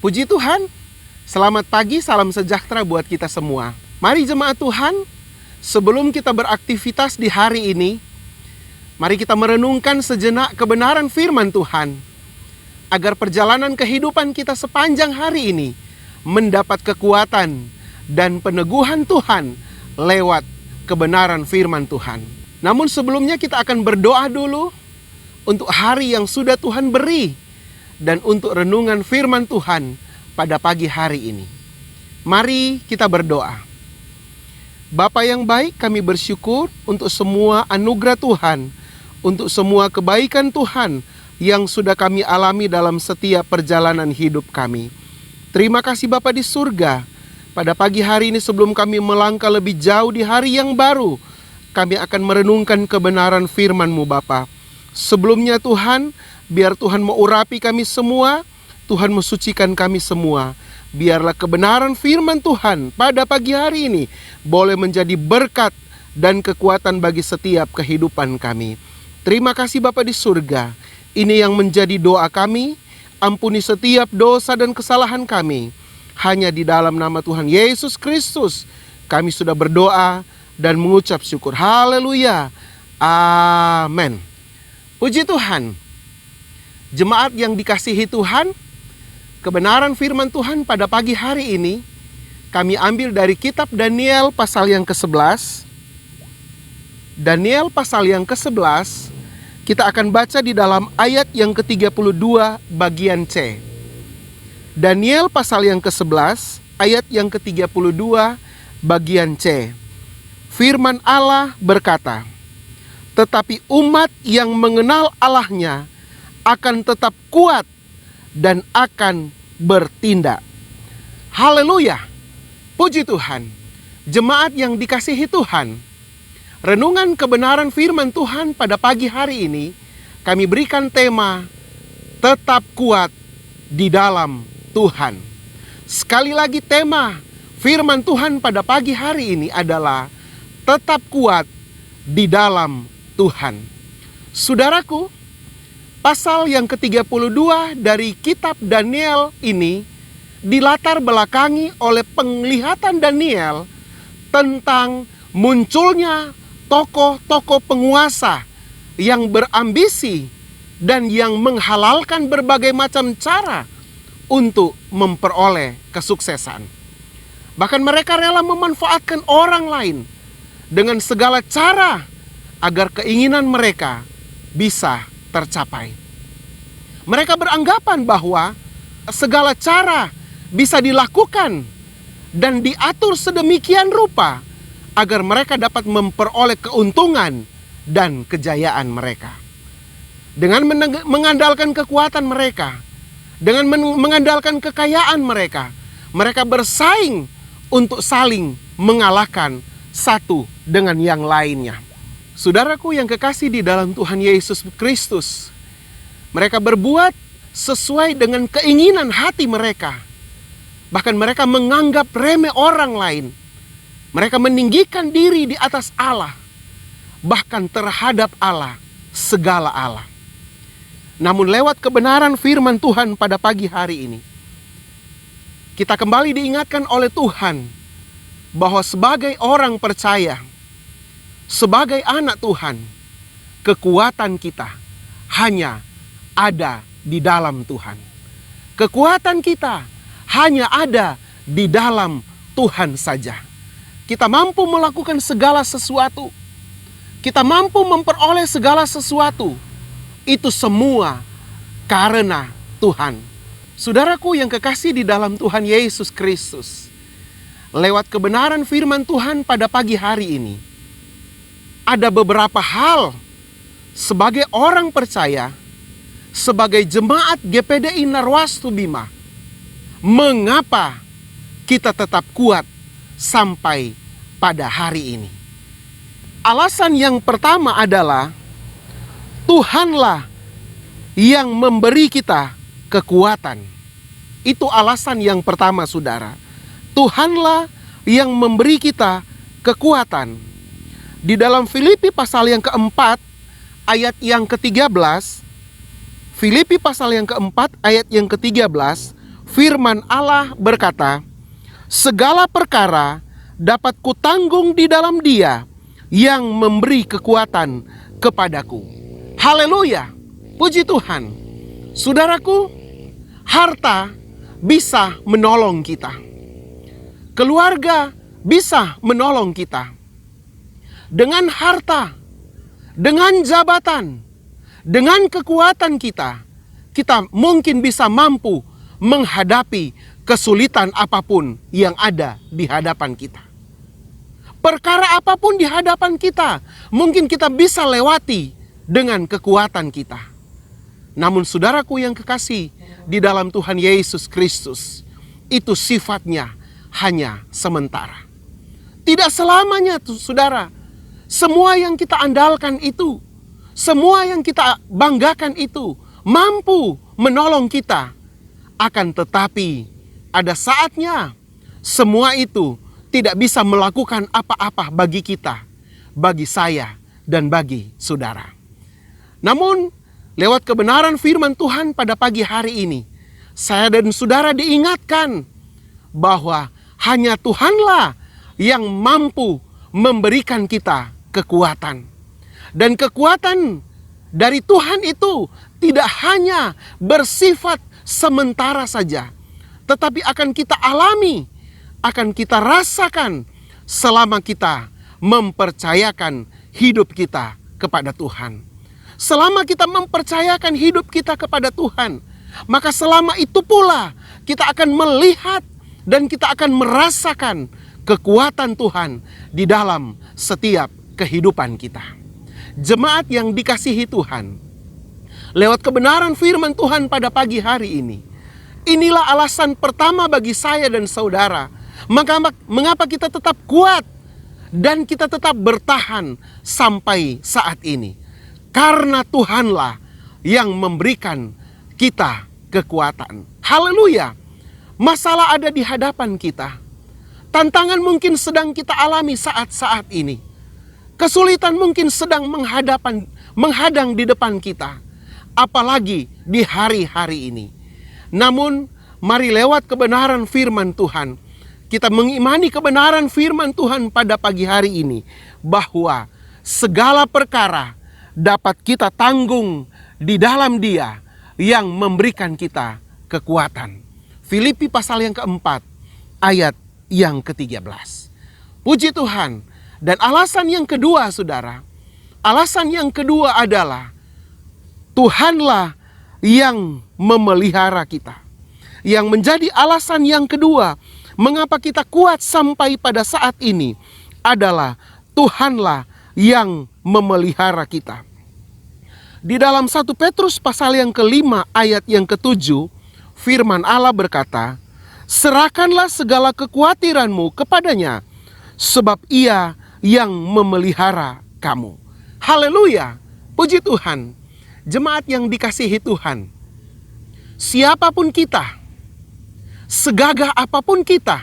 Puji Tuhan, selamat pagi, salam sejahtera buat kita semua. Mari jemaat Tuhan, sebelum kita beraktivitas di hari ini, mari kita merenungkan sejenak kebenaran firman Tuhan, agar perjalanan kehidupan kita sepanjang hari ini mendapat kekuatan dan peneguhan Tuhan lewat kebenaran firman Tuhan. Namun sebelumnya kita akan berdoa dulu untuk hari yang sudah Tuhan beri dan untuk renungan firman Tuhan pada pagi hari ini. Mari kita berdoa. Bapa yang baik, kami bersyukur untuk semua anugerah Tuhan, untuk semua kebaikan Tuhan yang sudah kami alami dalam setiap perjalanan hidup kami. Terima kasih Bapa di surga. Pada pagi hari ini sebelum kami melangkah lebih jauh di hari yang baru, kami akan merenungkan kebenaran firman-Mu Bapa. Sebelumnya Tuhan, biar Tuhan mengurapi kami semua, Tuhan mensucikan kami semua. Biarlah kebenaran firman Tuhan pada pagi hari ini boleh menjadi berkat dan kekuatan bagi setiap kehidupan kami. Terima kasih Bapa di surga. Ini yang menjadi doa kami. Ampuni setiap dosa dan kesalahan kami. Hanya di dalam nama Tuhan Yesus Kristus kami sudah berdoa dan mengucap syukur. Haleluya. Amin. Puji Tuhan. Jemaat yang dikasihi Tuhan, kebenaran firman Tuhan pada pagi hari ini kami ambil dari kitab Daniel pasal yang ke-11. Daniel pasal yang ke-11, kita akan baca di dalam ayat yang ke-32 bagian C. Daniel pasal yang ke-11, ayat yang ke-32 bagian C. Firman Allah berkata, "Tetapi umat yang mengenal Allahnya akan tetap kuat dan akan bertindak." Haleluya. Puji Tuhan. Jemaat yang dikasihi Tuhan, renungan kebenaran firman Tuhan pada pagi hari ini kami berikan tema tetap kuat di dalam Tuhan. Sekali lagi tema firman Tuhan pada pagi hari ini adalah tetap kuat di dalam Tuhan. Saudaraku, pasal yang ke-32 dari kitab Daniel ini dilatar belakangi oleh penglihatan Daniel tentang munculnya tokoh-tokoh penguasa yang berambisi dan yang menghalalkan berbagai macam cara untuk memperoleh kesuksesan. Bahkan mereka rela memanfaatkan orang lain dengan segala cara agar keinginan mereka bisa tercapai. Mereka beranggapan bahwa segala cara bisa dilakukan dan diatur sedemikian rupa agar mereka dapat memperoleh keuntungan dan kejayaan mereka. Dengan mengandalkan kekuatan mereka, dengan mengandalkan kekayaan mereka, mereka bersaing untuk saling mengalahkan satu dengan yang lainnya. Saudaraku yang kekasih di dalam Tuhan Yesus Kristus, mereka berbuat sesuai dengan keinginan hati mereka. Bahkan mereka menganggap remeh orang lain. Mereka meninggikan diri di atas Allah, bahkan terhadap Allah, segala Allah. Namun lewat kebenaran firman Tuhan pada pagi hari ini, kita kembali diingatkan oleh Tuhan bahwa sebagai orang percaya, sebagai anak Tuhan, kekuatan kita hanya ada di dalam Tuhan. Kekuatan kita hanya ada di dalam Tuhan saja. Kita mampu melakukan segala sesuatu. Kita mampu memperoleh segala sesuatu. Itu semua karena Tuhan. Saudaraku yang kekasih di dalam Tuhan Yesus Kristus, lewat kebenaran firman Tuhan pada pagi hari ini, ada beberapa hal sebagai orang percaya, sebagai jemaat GPDI Narwastu Bima, mengapa kita tetap kuat sampai pada hari ini. Alasan yang pertama adalah Tuhanlah yang memberi kita kekuatan. Itu alasan yang pertama, saudara. Tuhanlah yang memberi kita kekuatan. Di dalam Filipi pasal yang keempat, ayat yang ke-13, Filipi pasal yang keempat, ayat yang ke-13, firman Allah berkata, segala perkara dapat kutanggung di dalam Dia yang memberi kekuatan kepadaku. Haleluya, puji Tuhan. Saudaraku, harta bisa menolong kita. Keluarga bisa menolong kita. Dengan harta, dengan jabatan, dengan kekuatan kita mungkin bisa mampu menghadapi kesulitan apapun yang ada di hadapan kita. Perkara apapun di hadapan kita, mungkin kita bisa lewati dengan kekuatan kita. Namun saudaraku yang kekasih di dalam Tuhan Yesus Kristus, itu sifatnya hanya sementara. Tidak selamanya tuh saudara. Semua yang kita andalkan itu, semua yang kita banggakan itu mampu menolong kita. Akan tetapi ada saatnya semua itu tidak bisa melakukan apa-apa bagi kita, bagi saya dan bagi saudara. Namun lewat kebenaran firman Tuhan pada pagi hari ini, saya dan saudara diingatkan bahwa hanya Tuhanlah yang mampu memberikan kita kekuatan. Dan kekuatan dari Tuhan itu tidak hanya bersifat sementara saja, tetapi akan kita alami, akan kita rasakan selama kita mempercayakan hidup kita kepada Tuhan. Selama kita mempercayakan hidup kita kepada Tuhan, maka selama itu pula kita akan melihat dan kita akan merasakan kekuatan Tuhan di dalam setiap kehidupan kita. Jemaat yang dikasihi Tuhan, lewat kebenaran firman Tuhan pada pagi hari ini, inilah alasan pertama bagi saya dan saudara mengapa kita tetap kuat dan kita tetap bertahan sampai saat ini. Karena Tuhanlah yang memberikan kita kekuatan. Haleluya. Masalah ada di hadapan kita. Tantangan mungkin sedang kita alami saat-saat ini. Kesulitan mungkin sedang menghadang di depan kita. Apalagi di hari-hari ini. Namun mari lewat kebenaran firman Tuhan, kita mengimani kebenaran firman Tuhan pada pagi hari ini, bahwa segala perkara dapat kita tanggung di dalam Dia yang memberikan kita kekuatan. Filipi pasal yang keempat, ayat yang ke-13. Puji Tuhan. Dan alasan yang kedua saudara, alasan yang kedua adalah Tuhanlah yang memelihara kita. Yang menjadi alasan yang kedua mengapa kita kuat sampai pada saat ini adalah Tuhanlah yang memelihara kita. Di dalam 1 Petrus pasal yang ke-5 ayat yang ke-7, firman Allah berkata, serahkanlah segala kekhawatiranmu kepadanya, sebab Ia yang memelihara kamu. Haleluya, puji Tuhan. Jemaat yang dikasihi Tuhan, siapapun kita, segagah apapun kita,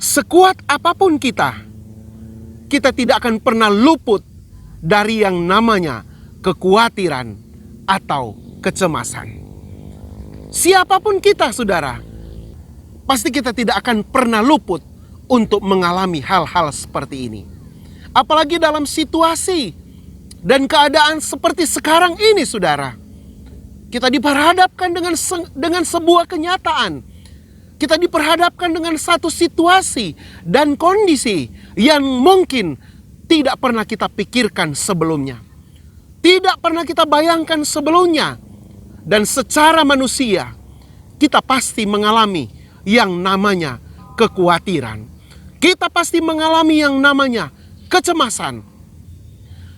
sekuat apapun kita tidak akan pernah luput dari yang namanya kekhawatiran atau kecemasan. Siapapun kita saudara, pasti kita tidak akan pernah luput untuk mengalami hal-hal seperti ini. Apalagi dalam situasi dan keadaan seperti sekarang ini saudara. Kita diperhadapkan dengan sebuah kenyataan. Kita diperhadapkan dengan satu situasi dan kondisi yang mungkin tidak pernah kita pikirkan sebelumnya. Tidak pernah kita bayangkan sebelumnya. Dan secara manusia, kita pasti mengalami yang namanya kekhawatiran. Kita pasti mengalami yang namanya kecemasan.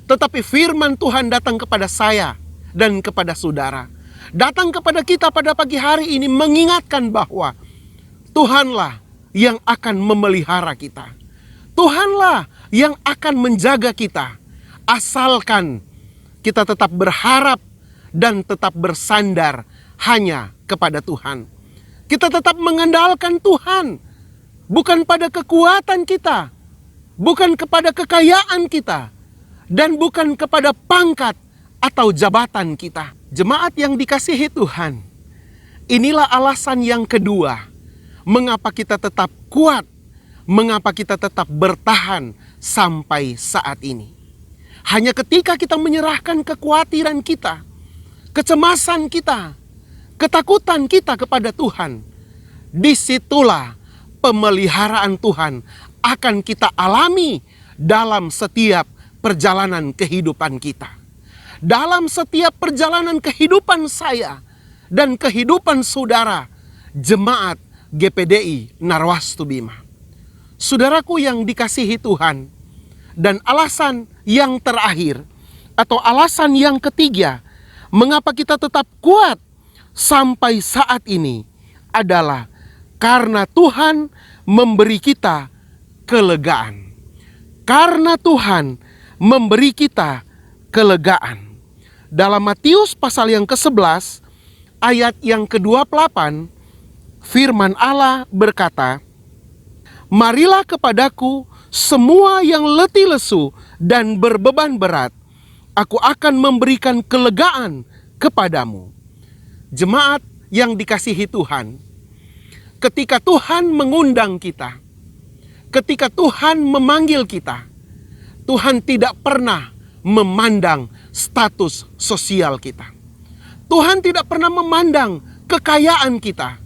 Tetapi firman Tuhan datang kepada saya dan kepada saudara. Datang kepada kita pada pagi hari ini mengingatkan bahwa Tuhanlah yang akan memelihara kita. Tuhanlah yang akan menjaga kita. Asalkan kita tetap berharap dan tetap bersandar hanya kepada Tuhan. Kita tetap mengandalkan Tuhan. Bukan pada kekuatan kita. Bukan kepada kekayaan kita. Dan bukan kepada pangkat atau jabatan kita. Jemaat yang dikasihi Tuhan. Inilah alasan yang kedua, mengapa kita tetap kuat, mengapa kita tetap bertahan sampai saat ini. Hanya ketika kita menyerahkan kekhawatiran kita, kecemasan kita, ketakutan kita kepada Tuhan, disitulah pemeliharaan Tuhan akan kita alami dalam setiap perjalanan kehidupan kita. Dalam setiap perjalanan kehidupan saya dan kehidupan saudara, jemaat GPDI Narwastu Bima. Saudaraku yang dikasihi Tuhan, dan alasan yang terakhir atau alasan yang ketiga, mengapa kita tetap kuat sampai saat ini adalah karena Tuhan memberi kita kelegaan. Karena Tuhan memberi kita kelegaan. Dalam Matius pasal yang ke-11 ayat yang ke-28, firman Allah berkata, "Marilah kepadaku semua yang letih lesu dan berbeban berat, aku akan memberikan kelegaan kepadamu." Jemaat yang dikasihi Tuhan, ketika Tuhan mengundang kita, ketika Tuhan memanggil kita, Tuhan tidak pernah memandang status sosial kita. Tuhan tidak pernah memandang kekayaan kita.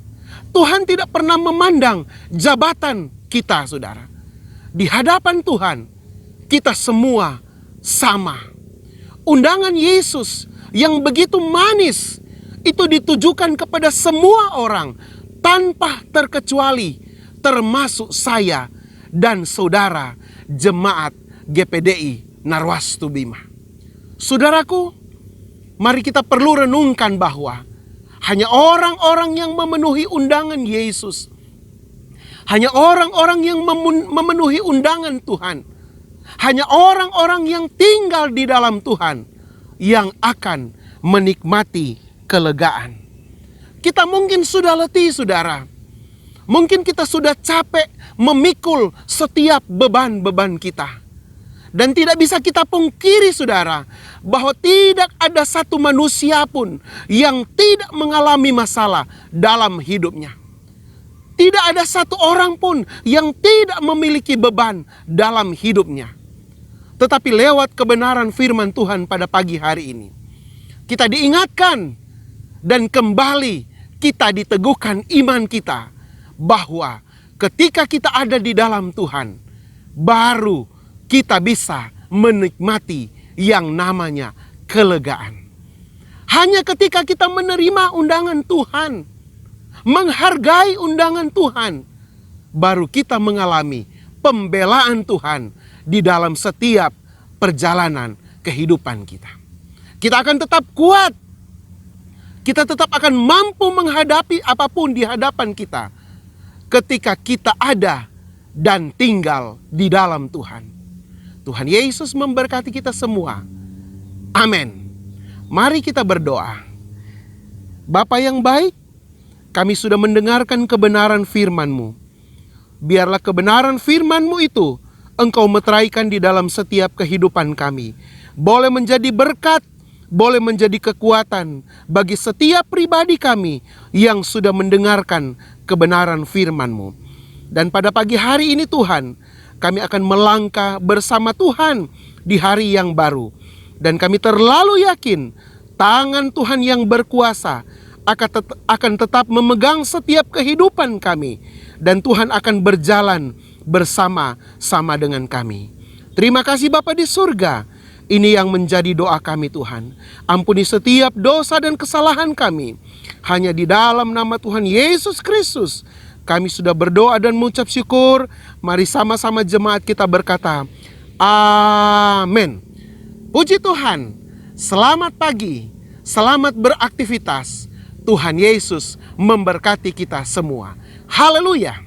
Tuhan tidak pernah memandang jabatan kita, saudara. Di hadapan Tuhan, kita semua sama. Undangan Yesus yang begitu manis itu ditujukan kepada semua orang tanpa terkecuali, termasuk saya dan saudara jemaat GPDI Narwastu Bima. Saudaraku, mari kita perlu renungkan bahwa hanya orang-orang yang memenuhi undangan Yesus, hanya orang-orang yang memenuhi undangan Tuhan, hanya orang-orang yang tinggal di dalam Tuhan yang akan menikmati kelegaan. Kita mungkin sudah letih, saudara. Mungkin kita sudah capek memikul setiap beban-beban kita. Dan tidak bisa kita pungkiri, saudara, bahwa tidak ada satu manusia pun yang tidak mengalami masalah dalam hidupnya. Tidak ada satu orang pun yang tidak memiliki beban dalam hidupnya. Tetapi lewat kebenaran firman Tuhan pada pagi hari ini, kita diingatkan dan kembali kita diteguhkan iman kita bahwa ketika kita ada di dalam Tuhan, baru kita bisa menikmati yang namanya kelegaan. Hanya ketika kita menerima undangan Tuhan, menghargai undangan Tuhan, baru kita mengalami pembelaan Tuhan di dalam setiap perjalanan kehidupan kita. Kita akan tetap kuat. Kita tetap akan mampu menghadapi apapun di hadapan kita ketika kita ada dan tinggal di dalam Tuhan. Tuhan Yesus memberkati kita semua. Amin. Mari kita berdoa. Bapa yang baik, kami sudah mendengarkan kebenaran firman-Mu. Biarlah kebenaran firman-Mu itu Engkau meteraikan di dalam setiap kehidupan kami. Boleh menjadi berkat, boleh menjadi kekuatan bagi setiap pribadi kami yang sudah mendengarkan kebenaran firman-Mu. Dan pada pagi hari ini Tuhan, kami akan melangkah bersama Tuhan di hari yang baru. Dan kami terlalu yakin tangan Tuhan yang berkuasa akan tetap memegang setiap kehidupan kami. Dan Tuhan akan berjalan bersama-sama dengan kami. Terima kasih Bapa di surga. Ini yang menjadi doa kami Tuhan. Ampuni setiap dosa dan kesalahan kami. Hanya di dalam nama Tuhan Yesus Kristus kami sudah berdoa dan mengucap syukur. Mari sama-sama jemaat kita berkata, amin. Puji Tuhan. Selamat pagi. Selamat beraktivitas. Tuhan Yesus memberkati kita semua. Haleluya.